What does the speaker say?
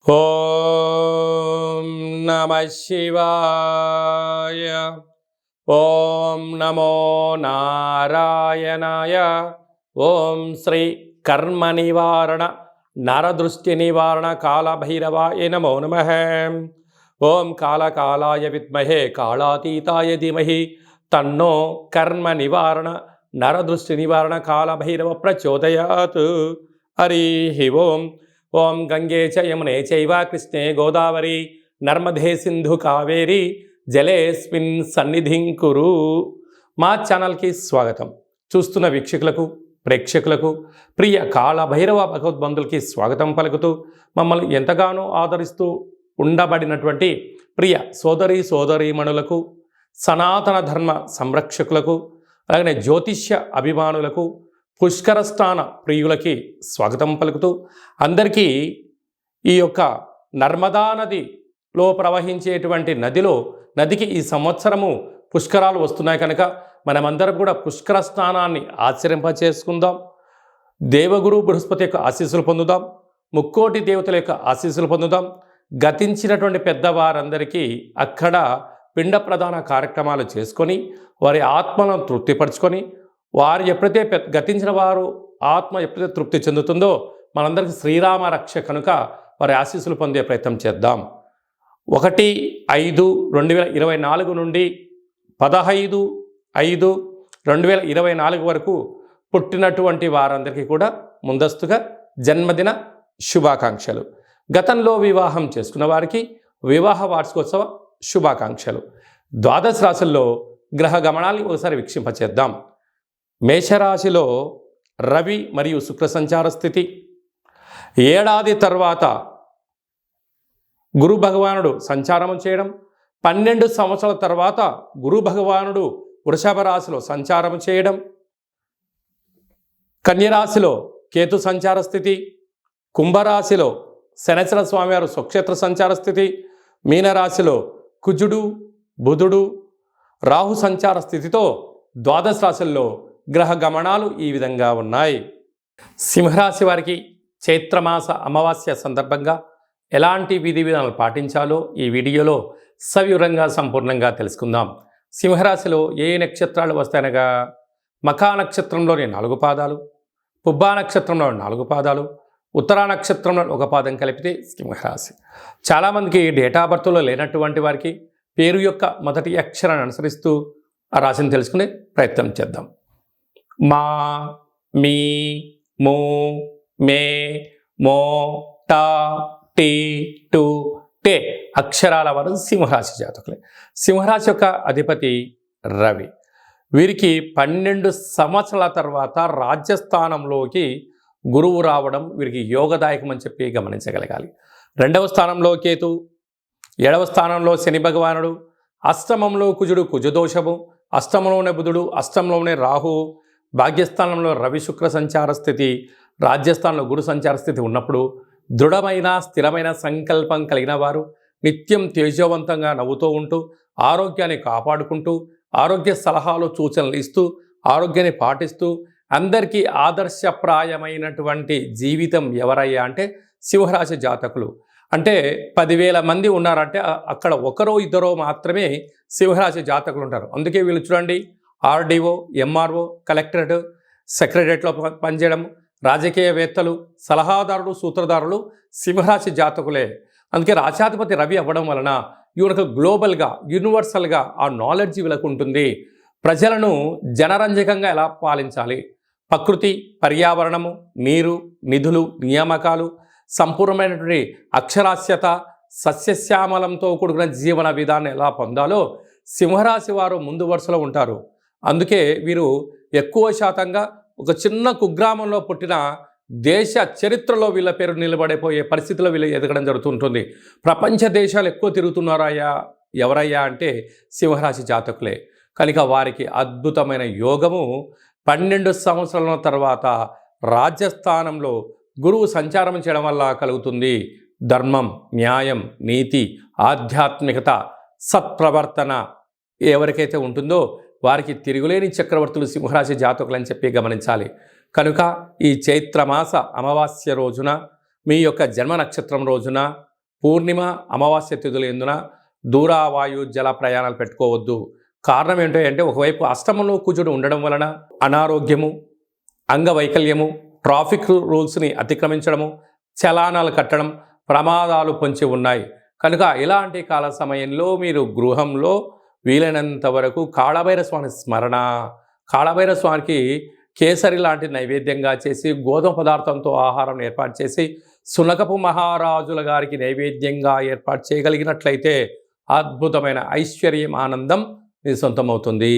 ఓం నమః శివాయ. ఓం నమో నారాయణాయ. ఓం శ్రీ కర్మ నివారణ నరదృష్టి నివారణ కాళభైరవాయ నమో నమః. ఓం కాళకాలాయ విద్మహే కాళాతీతాయ ధీమహి తన్నో కర్మ నివారణ నరదృష్టి నివారణ కాళభైరవ ప్రచోదయాత్. హరి ఓం. ఓం గంగే చ యమునే చైవ కృష్ణే గోదావరి నర్మదే సింధు కావేరి జలేస్మిన్ సన్నిధిం కురు. మా ఛానల్కి స్వాగతం. చూస్తున్న వీక్షకులకు ప్రేక్షకులకు ప్రియ కాళభైరవ భగవద్బంధులకి స్వాగతం పలుకుతూ మమ్మల్ని ఎంతగానో ఆదరిస్తూ ఉండబడినటువంటి ప్రియ సోదరీమణులకు, సనాతన ధర్మ సంరక్షకులకు, అలాగే జ్యోతిష్య అభిమానులకు, పుష్కర స్నాన ప్రియులకి స్వాగతం పలుకుతూ అందరికీ ఈ యొక్క నర్మదా నదిలో ప్రవహించేటువంటి నదికి ఈ సంవత్సరము పుష్కరాలు వస్తున్నాయి కనుక మనమందరం కూడా పుష్కర స్నానాన్ని ఆచరింపచేసుకుందాం. దేవగురు బృహస్పతి యొక్క ఆశీస్సులు పొందుదాం. ముక్కోటి దేవతల యొక్క ఆశీస్సులు పొందుదాం. గతించినటువంటి పెద్దవారందరికీ అక్కడ పిండ ప్రదాన కార్యక్రమాలు చేసుకొని వారి ఆత్మలను తృప్తిపరచుకొని వారు ఎప్పుడైతే గతించిన వారు ఆత్మ ఎప్పుడైతే తృప్తి చెందుతుందో మనందరికీ శ్రీరామ రక్ష కనుక వారి ఆశీస్సులు పొందే ప్రయత్నం చేద్దాం. 1/5/2024 నుండి 15/5/2024 వరకు పుట్టినటువంటి వారందరికీ కూడా ముందస్తుగా జన్మదిన శుభాకాంక్షలు. గతంలో వివాహం చేసుకున్న వారికి వివాహ వార్షికోత్సవ శుభాకాంక్షలు. ద్వాదశ రాశుల్లో గ్రహ గమనాన్ని ఒకసారి వీక్షింపచేద్దాం. మేషరాశిలో రవి మరియు శుక్ర సంచార స్థితి. ఏడాది తర్వాత గురు భగవానుడు సంచారం చేయడం, 12 సంవత్సరాల తర్వాత గురు భగవానుడు వృషభ రాశిలో సంచారం చేయడం, కన్యరాశిలో కేతు సంచార స్థితి, కుంభరాశిలో శనిచర స్వామివారు స్వక్షేత్ర సంచార స్థితి, మీనరాశిలో కుజుడు బుధుడు రాహు సంచార స్థితితో ద్వాదశ రాశుల్లో గ్రహ గమనాలు ఈ విధంగా ఉన్నాయి. సింహరాశి వారికి చైత్రమాస అమావాస్య సందర్భంగా ఎలాంటి విధి విధానాలు పాటించాలో ఈ వీడియోలో సవివరంగా సంపూర్ణంగా తెలుసుకుందాం. సింహరాశిలో ఏ నక్షత్రాలు వస్తాయనగా మఖా నక్షత్రంలోని 4 పాదాలు, పుబ్బా నక్షత్రంలో 4 పాదాలు, ఉత్తరా నక్షత్రంలో 1 పాదం కలిపితే సింహరాశి. చాలామందికి డేటా ఆఫ్ బర్త్లో లేనటువంటి వారికి పేరు యొక్క మొదటి అక్షరాన్ని అనుసరిస్తూ ఆ రాశిని తెలుసుకునే ప్రయత్నం చేద్దాం. మా, మీ, మూ, మే, మో, టా, టీ, టు, టే అక్షరాల వారు సింహరాశి జాతకులే. సింహరాశి యొక్క అధిపతి రవి. వీరికి 12 సంవత్సరాల తర్వాత రాజ్యస్థానంలోకి గురువు రావడం వీరికి యోగదాయకం అని చెప్పి గమనించగలగాలి. 2వ స్థానంలో కేతు, 7వ స్థానంలో శని భగవానుడు, అష్టమంలో కుజుడు కుజదోషము, అష్టమంలోనే బుధుడు, అష్టంలోనే రాహు, భాగ్యస్థానంలో రవి శుక్ర సంచార స్థితి, రాజ్యస్థానంలో గురు సంచార స్థితి ఉన్నప్పుడు దృఢమైన స్థిరమైన సంకల్పం కలిగిన వారు నిత్యం తేజవంతంగా నవ్వుతూ ఉంటూ ఆరోగ్యాన్ని కాపాడుకుంటూ ఆరోగ్య సలహాలు సూచనలు ఇస్తూ ఆరోగ్యాన్ని పాటిస్తూ అందరికీ ఆదర్శప్రాయమైనటువంటి జీవితం ఎవరయ్యా అంటే సింహరాశి జాతకులు. అంటే 10,000 మంది ఉన్నారంటే అక్కడ ఒకరో ఇద్దరో మాత్రమే సింహరాశి జాతకులు ఉంటారు. అందుకే వీళ్ళు చూడండి, ఆర్డీఓ, ఎంఆర్ఓ, కలెక్టరేట్, సెక్రటరేట్లో పనిచేయడం, రాజకీయవేత్తలు, సలహాదారులు, సూత్రధారులు సింహరాశి జాతకులే. అందుకే రాశాధిపతి రవి అవ్వడం వలన వీళ్ళకు గ్లోబల్గా యూనివర్సల్గా ఆ నాలెడ్జ్ వీళ్ళకు ఉంటుంది. ప్రజలను జనరంజకంగా ఎలా పాలించాలి, ప్రకృతి, పర్యావరణము, నీరు, నిధులు, నియామకాలు, సంపూర్ణమైనటువంటి అక్షరాస్యత, సస్యశ్యామలంతో కూడుకున్న జీవన విధానం ఎలా పొందాలో సింహరాశి వారు ముందు వరుసలో ఉంటారు. అందుకే వీరు ఎక్కువ శాతంగా ఒక చిన్న కుగ్రామంలో పుట్టిన దేశ చరిత్రలో వీళ్ళ పేరు నిలబడిపోయే పరిస్థితిలో వీళ్ళు ఎదగడం జరుగుతుంటుంది. ప్రపంచ దేశాలు ఎక్కువ తిరుగుతున్నారయ్యా ఎవరయ్యా అంటే సింహరాశి జాతకులే. కనుక వారికి అద్భుతమైన యోగము 12 సంవత్సరాల తర్వాత రాజ్యస్థానంలో గురువు సంచారం చేయడం వల్ల కలుగుతుంది. ధర్మం, న్యాయం, నీతి, ఆధ్యాత్మికత, సత్ప్రవర్తన ఎవరికైతే ఉంటుందో వారికి తిరుగులేని చక్రవర్తులు సింహరాశి జాతకులు అని చెప్పి గమనించాలి. కనుక ఈ చైత్రమాస అమావాస్య రోజున మీ యొక్క జన్మ నక్షత్రం రోజున పూర్ణిమ అమావాస్య తిథులు ఎందున దూర వాయు జల ప్రయాణాలు పెట్టుకోవద్దు. కారణం ఏంటో అంటే ఒకవైపు అష్టమంలో కుజుడు ఉండడం వలన అనారోగ్యము, అంగవైకల్యము, ట్రాఫిక్ రూల్స్ని అతిక్రమించడము, చలానాలు కట్టడం, ప్రమాదాలు పొంచి ఉన్నాయి. కనుక ఇలాంటి కాల సమయంలో మీరు గృహంలో వీలైనంత వరకు కాళభైరవ స్వామి స్మరణ, కాళభైరవ స్వామికి కేసరి లాంటి నైవేద్యంగా చేసి గోధుమ పదార్థంతో ఆహారం ఏర్పాటు చేసి సునకపు మహారాజుల గారికి నైవేద్యంగా ఏర్పాటు చేయగలిగినట్లయితే అద్భుతమైన ఐశ్వర్యం, ఆనందం మీ సొంతమవుతుంది.